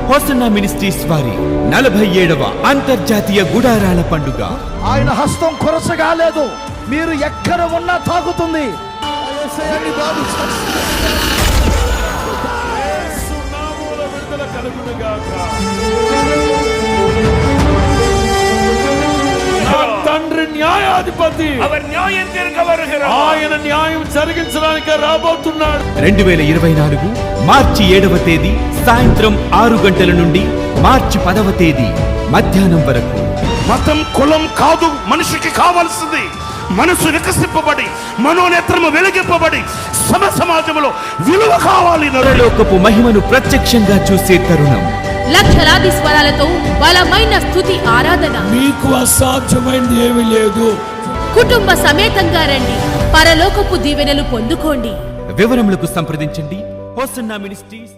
Hosanna ministries వారి 47వ అంతర్జాతీయ గుడారాల పండుగ. ఆయన హస్తం కొరసగా లేదు, మీరు ఎక్కడ ఉన్నా తాకుతుంది. తండ్రి న్యాయాధిపతి, ఆయన న్యాయం జరిగించడానికి రాబోతున్నాడు. 2024 మార్చి 7వ తేదీ సాయంత్రం 6 గంటల నుండి మార్చి 10వ తేదీ మధ్యాహ్నం వరకు. మతం కులం కాదు మనిషికి కావాల్సింది. మనసు వికసింపబడి మనోనేత్రము వెలిగింపబడి సమాజంలో విలువ కావాలి. పరలోకపు మహిమను ప్రత్యక్షంగా చూసే తరుణం. లక్షలాది స్వరాలతో బలమైన స్తుతి ఆరాధన. మీకు అసాధ్యమైనది ఏమీ లేదు. కుటుంబ సమేతంగా రండి, పరలోకపు దీవెనలు పొందుకోండి. వివరములకు సంప్రదించండి హోసన్నా మినిస్ట్రీస్.